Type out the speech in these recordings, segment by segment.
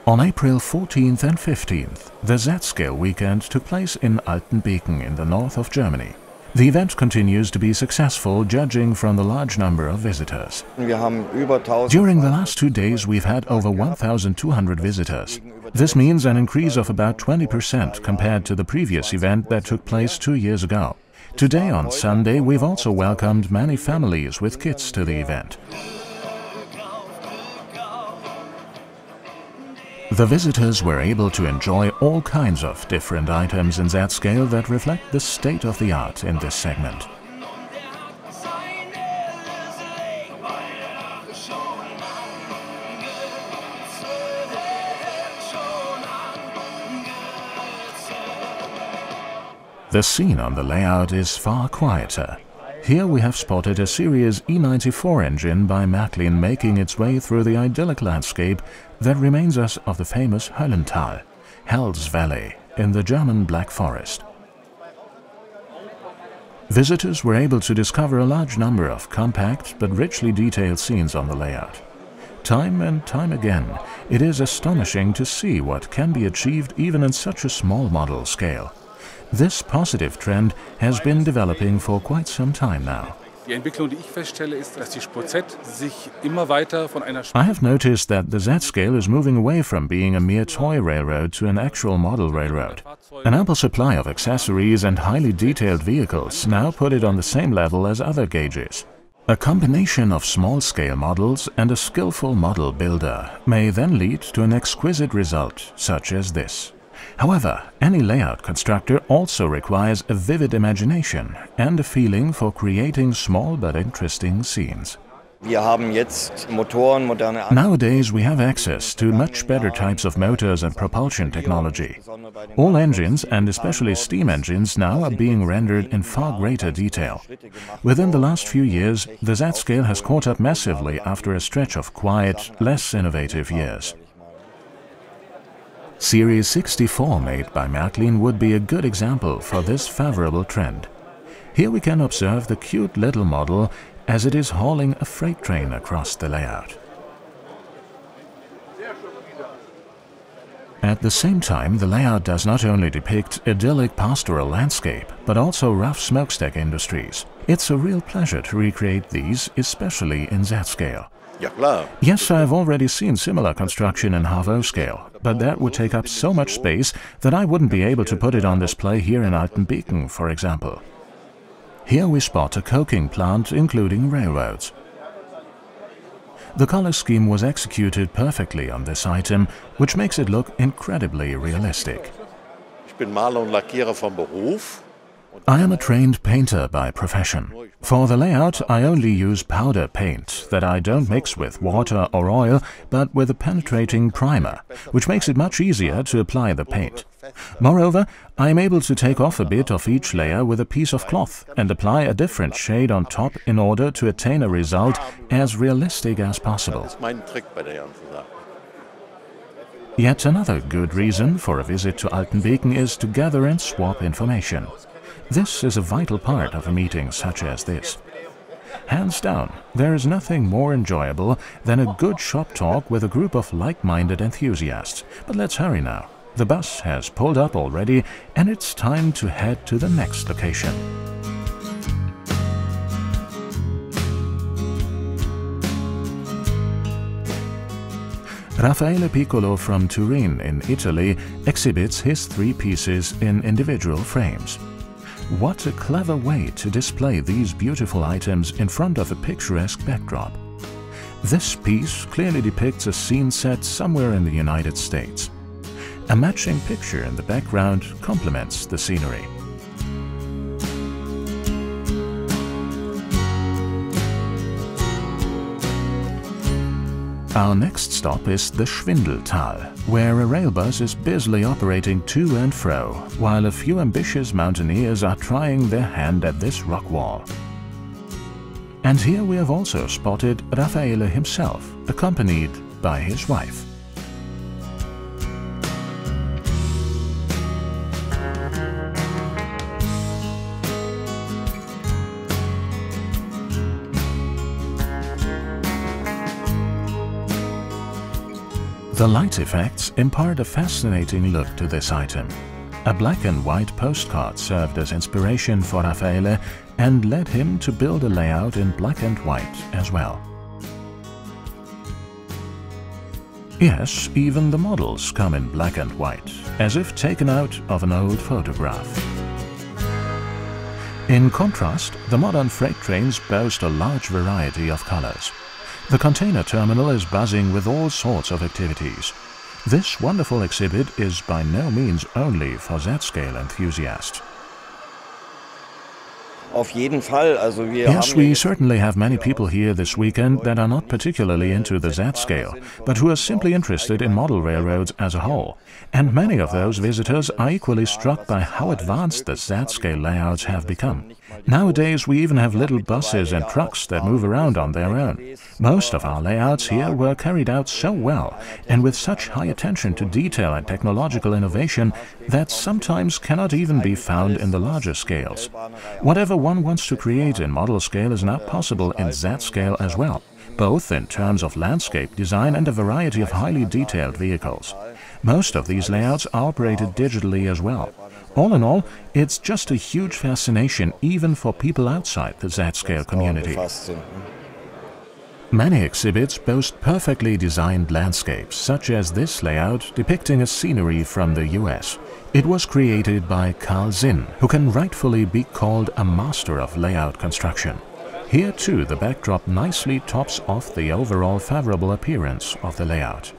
On April 14th and 15th, the Z-Scale weekend took place in Altenbeken in the north of Germany. The event continues to be successful, judging from the large number of visitors. During the last 2 days we've had over 1,200 visitors. This means an increase of about 20% compared to the previous event that took place 2 years ago. Today on Sunday we've also welcomed many families with kids to the event. The visitors were able to enjoy all kinds of different items in Z-Scale that reflect the state of the art in this segment. The scene on the layout is far quieter. Here we have spotted a Series E94 engine by Märklin making its way through the idyllic landscape that reminds us of the famous Höllental, Hell's Valley, in the German Black Forest. Visitors were able to discover a large number of compact but richly detailed scenes on the layout. Time and time again, it is astonishing to see what can be achieved even in such a small model scale. This positive trend has been developing for quite some time now. I have noticed that the Z-Scale is moving away from being a mere toy railroad to an actual model railroad. An ample supply of accessories and highly detailed vehicles now put it on the same level as other gauges. A combination of small-scale models and a skillful model builder may then lead to an exquisite result such as this. However, any layout constructor also requires a vivid imagination and a feeling for creating small but interesting scenes. Nowadays we have access to much better types of motors and propulsion technology. All engines, and especially steam engines, now are being rendered in far greater detail. Within the last few years, the Z-Scale has caught up massively after a stretch of quiet, less innovative years. Series 64 made by Märklin would be a good example for this favorable trend. Here we can observe the cute little model as it is hauling a freight train across the layout. At the same time, the layout does not only depict idyllic pastoral landscape, but also rough smokestack industries. It's a real pleasure to recreate these, especially in Z-Scale. Yes, I have already seen similar construction in half-O scale, but that would take up so much space that I wouldn't be able to put it on display here in Altenbeken, for example. Here we spot a coking plant including railroads. The color scheme was executed perfectly on this item, which makes it look incredibly realistic. I am a trained painter by profession. For the layout, I only use powder paint that I don't mix with water or oil, but with a penetrating primer, which makes it much easier to apply the paint. Moreover, I am able to take off a bit of each layer with a piece of cloth and apply a different shade on top in order to attain a result as realistic as possible. Yet another good reason for a visit to Altenbeken is to gather and swap information. This is a vital part of a meeting such as this. Hands down, there is nothing more enjoyable than a good shop talk with a group of like-minded enthusiasts. But let's hurry now. The bus has pulled up already and it's time to head to the next location. Raffaele Piccolo from Turin in Italy exhibits his 3 pieces in individual frames. What a clever way to display these beautiful items in front of a picturesque backdrop. This piece clearly depicts a scene set somewhere in the United States. A matching picture in the background complements the scenery. Our next stop is the Schwindeltal, where a rail bus is busily operating to and fro, while a few ambitious mountaineers are trying their hand at this rock wall. And here we have also spotted Raffaele himself, accompanied by his wife. The light effects impart a fascinating look to this item. A black and white postcard served as inspiration for Raffaele and led him to build a layout in black and white as well. Yes, even the models come in black and white, as if taken out of an old photograph. In contrast, the modern freight trains boast a large variety of colors. The container terminal is buzzing with all sorts of activities. This wonderful exhibit is by no means only for Z-scale enthusiasts. Yes, we certainly have many people here this weekend that are not particularly into the Z-scale, but who are simply interested in model railroads as a whole. And many of those visitors are equally struck by how advanced the Z-scale layouts have become. Nowadays we even have little buses and trucks that move around on their own. Most of our layouts here were carried out so well and with such high attention to detail and technological innovation that sometimes cannot even be found in the larger scales. Whatever one wants to create in model scale is now possible in Z-scale as well, both in terms of landscape design and a variety of highly detailed vehicles. Most of these layouts are operated digitally as well. All in all, it's just a huge fascination even for people outside the Z-scale community. Many exhibits boast perfectly designed landscapes, such as this layout depicting a scenery from the US. It was created by Carl Zinn, who can rightfully be called a master of layout construction. Here too the backdrop nicely tops off the overall favorable appearance of the layout.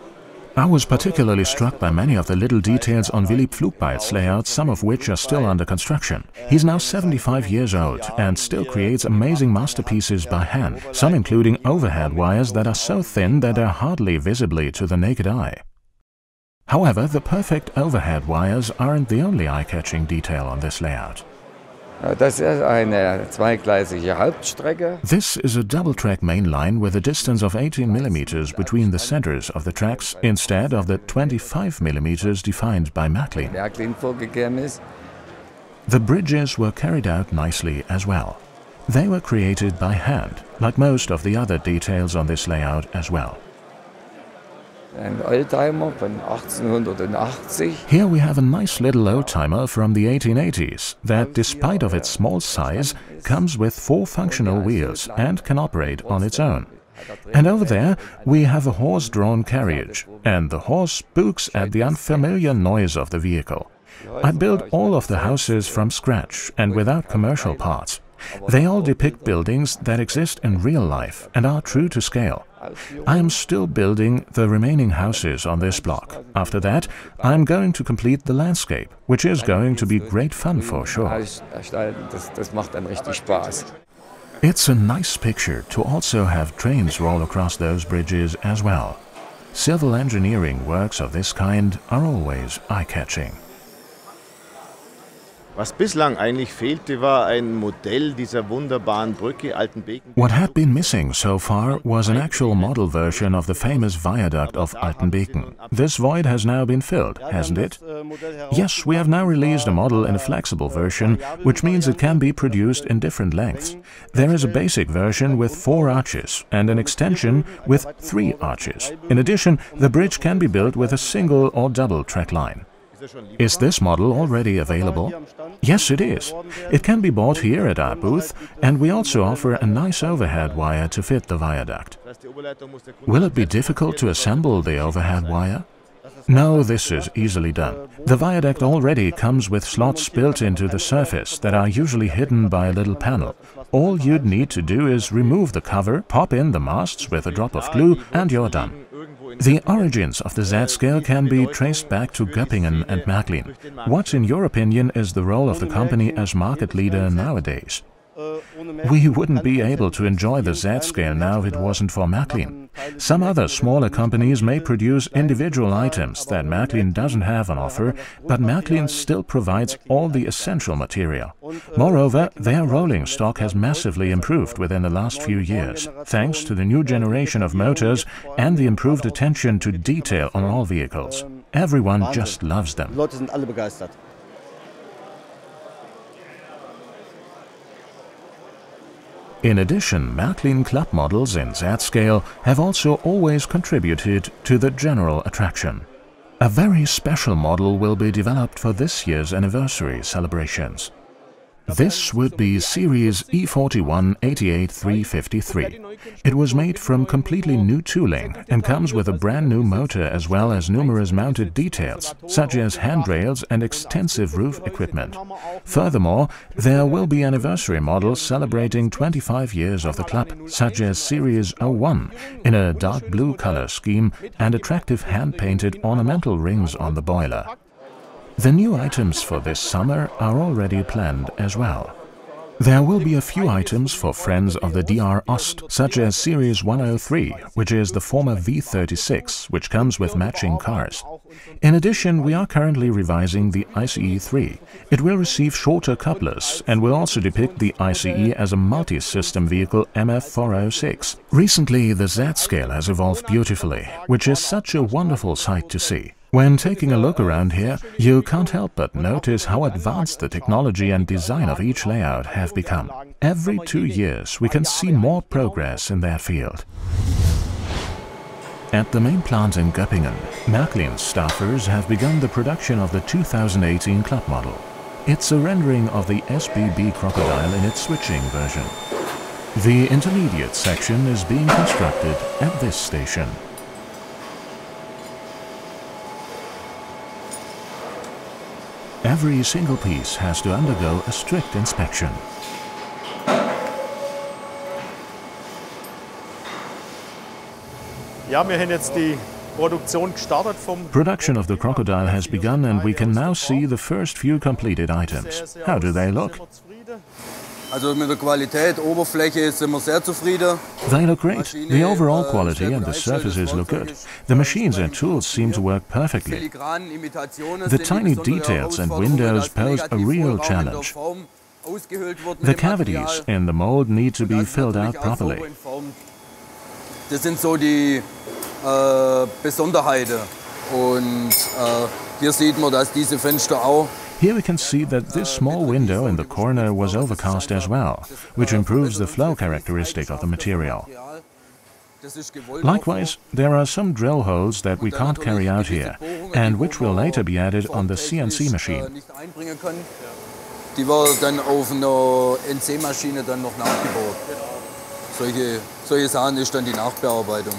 I was particularly struck by many of the little details on Willy Pflugbeil's layout, some of which are still under construction. He's now 75 years old and still creates amazing masterpieces by hand, some including overhead wires that are so thin that they're hardly visible to the naked eye. However, the perfect overhead wires aren't the only eye-catching detail on this layout. This is a double-track main line with a distance of 18 mm between the centers of the tracks instead of the 25 mm defined by Märklin. The bridges were carried out nicely as well. They were created by hand, like most of the other details on this layout as well. Here we have a nice little oldtimer from the 1880s that, despite of its small size, comes with 4 functional wheels and can operate on its own. And over there we have a horse-drawn carriage, and the horse spooks at the unfamiliar noise of the vehicle. I built all of the houses from scratch and without commercial parts. They all depict buildings that exist in real life and are true to scale. I am still building the remaining houses on this block. After that, I am going to complete the landscape, which is going to be great fun for sure. It's a nice picture to also have trains roll across those bridges as well. Civil engineering works of this kind are always eye-catching. Was bislang eigentlich fehlte, war ein Modell dieser wunderbaren Brücke Altenbeken. What had been missing so far was an actual model version of the famous viaduct of Altenbeken. This void has now been filled, hasn't it? Yes, we have now released a model in a flexible version, which means it can be produced in different lengths. There is a basic version with 4 arches and an extension with 3 arches. In addition, the bridge can be built with a single or double track line. Is this model already available? Yes, it is. It can be bought here at our booth, and we also offer a nice overhead wire to fit the viaduct. Will it be difficult to assemble the overhead wire? No, this is easily done. The viaduct already comes with slots built into the surface that are usually hidden by a little panel. All you'd need to do is remove the cover, pop in the masts with a drop of glue, and you're done. The origins of the Z-scale can be traced back to Göppingen and Märklin. What, in your opinion, is the role of the company as market leader nowadays? We wouldn't be able to enjoy the Z-scale now if it wasn't for Märklin. Some other smaller companies may produce individual items that Märklin doesn't have on offer, but Märklin still provides all the essential material. Moreover, their rolling stock has massively improved within the last few years, thanks to the new generation of motors and the improved attention to detail on all vehicles. Everyone just loves them. In addition, Märklin club models in Z-scale have also always contributed to the general attraction. A very special model will be developed for this year's anniversary celebrations. This would be Series E41-88-353. It was made from completely new tooling and comes with a brand new motor as well as numerous mounted details, such as handrails and extensive roof equipment. Furthermore, there will be anniversary models celebrating 25 years of the club, such as Series 01, in a dark blue color scheme and attractive hand-painted ornamental rings on the boiler. The new items for this summer are already planned as well. There will be a few items for friends of the DR Ost, such as Series 103, which is the former V36, which comes with matching cars. In addition, we are currently revising the ICE 3. It will receive shorter couplers and will also depict the ICE as a multi-system vehicle MF406. Recently, the Z-scale has evolved beautifully, which is such a wonderful sight to see. When taking a look around here, you can't help but notice how advanced the technology and design of each layout have become. Every 2 years we can see more progress in their field. At the main plant in Göppingen, Märklin staffers have begun the production of the 2018 club model. It's a rendering of the SBB Crocodile in its switching version. The intermediate section is being constructed at this station. Every single piece has to undergo a strict inspection. Production of the crocodile has begun and we can now see the first few completed items. How do they look? Also mit der Qualität, Oberfläche sind wir sehr zufrieden. They look great. The overall quality and the surfaces look good. The machines and tools seem to work perfectly. The tiny details and windows pose a real challenge. The cavities in the mold need to be filled out properly. Das sind so die Besonderheiten. Und hier sieht man, dass diese Fenster auch. Here we can see that this small window in the corner was overcast as well, which improves the flow characteristic of the material. Likewise, there are some drill holes that we can't carry out here, and which will later be added on the CNC machine. Die werden dann auf einer NC-Maschine dann noch nachgebaut. Solche Sachen ist dann die Nachbearbeitung.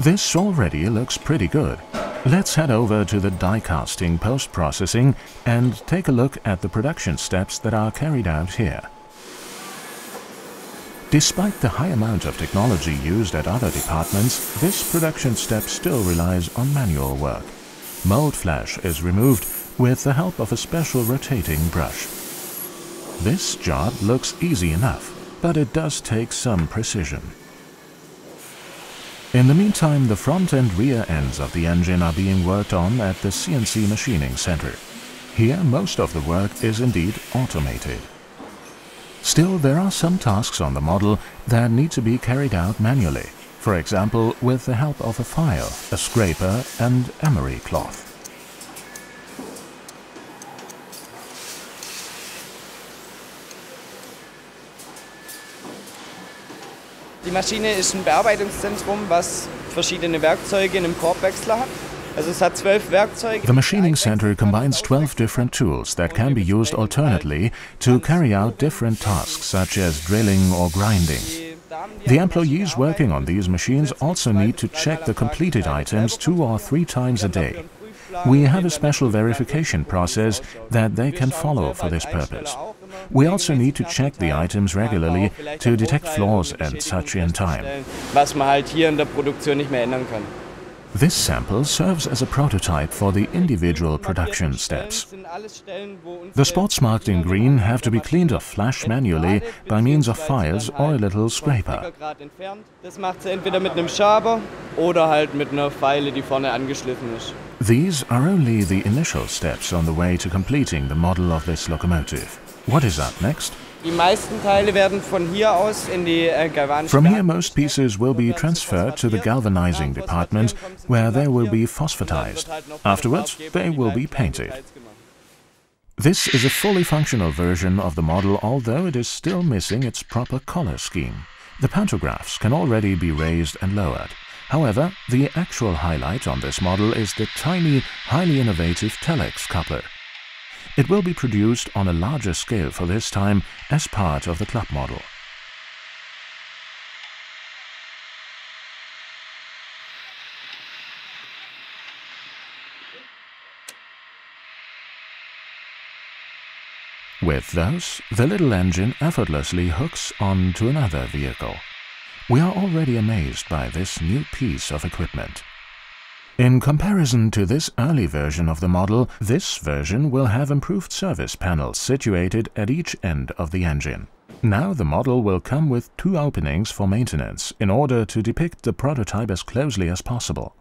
This already looks pretty good. Let's head over to the die casting post-processing and take a look at the production steps that are carried out here. Despite the high amount of technology used at other departments, this production step still relies on manual work. Mold flash is removed with the help of a special rotating brush. This job looks easy enough, but it does take some precision. In the meantime, the front and rear ends of the engine are being worked on at the CNC machining center. Here, most of the work is indeed automated. Still, there are some tasks on the model that need to be carried out manually, for example, with the help of a file, a scraper and emery cloth. Die Maschine ist ein Bearbeitungszentrum, was verschiedene Werkzeuge in einem Korbwechsler hat. Also es hat 12 Werkzeuge. The machining center combines 12 different tools that can be used alternately to carry out different tasks such as drilling or grinding. The employees working on these machines also need to check the completed items 2 or 3 times a day. We have a special verification process that they can follow for this purpose. We also need to check the items regularly to detect flaws and such in time. Was man halt hier in der Produktion nicht mehr ändern kann. This sample serves as a prototype for the individual production steps. The spots marked in green have to be cleaned off flash manually by means of files or a little scraper. Das macht sie entweder mit einem Schaber oder halt mit einer Feile, die vorne angeschliffen ist. These are only the initial steps on the way to completing the model of this locomotive. What is up next? Die meisten Teile werden von hier aus in die galvanische. From here, most pieces will be transferred to the galvanizing department, where they will be phosphatized. Afterwards, they will be painted. This is a fully functional version of the model, although it is still missing its proper color scheme. The pantographs can already be raised and lowered. However, the actual highlight on this model is the tiny, highly innovative telex coupler. It will be produced on a larger scale for this time as part of the club model. With those, the little engine effortlessly hooks on to another vehicle. We are already amazed by this new piece of equipment. In comparison to this early version of the model, this version will have improved service panels situated at each end of the engine. Now the model will come with 2 openings for maintenance in order to depict the prototype as closely as possible.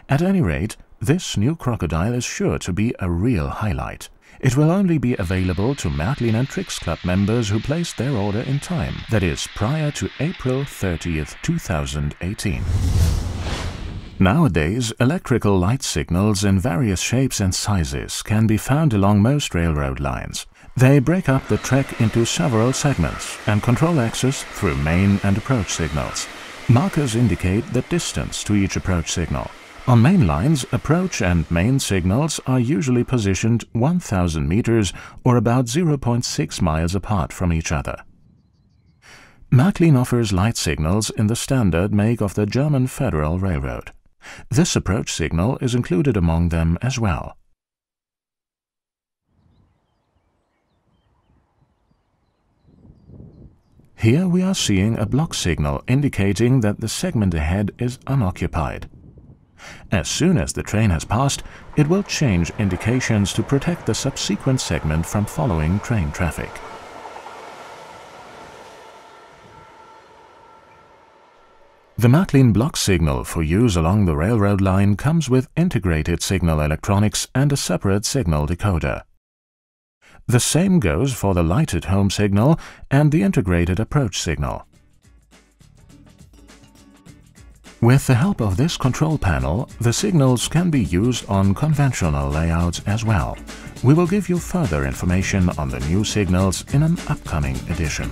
At any rate, this new crocodile is sure to be a real highlight. It will only be available to Märklin and Tricks Club members who placed their order in time, that is, prior to April 30th, 2018. Nowadays, electrical light signals in various shapes and sizes can be found along most railroad lines. They break up the track into several segments and control access through main and approach signals. Markers indicate the distance to each approach signal. On main lines, approach and main signals are usually positioned 1,000 meters or about 0.6 miles apart from each other. Märklin offers light signals in the standard make of the German Federal Railroad. This approach signal is included among them as well. Here we are seeing a block signal indicating that the segment ahead is unoccupied. As soon as the train has passed, it will change indications to protect the subsequent segment from following train traffic. The Märklin block signal for use along the railroad line comes with integrated signal electronics and a separate signal decoder. The same goes for the lighted home signal and the integrated approach signal. With the help of this control panel, the signals can be used on conventional layouts as well. We will give you further information on the new signals in an upcoming edition.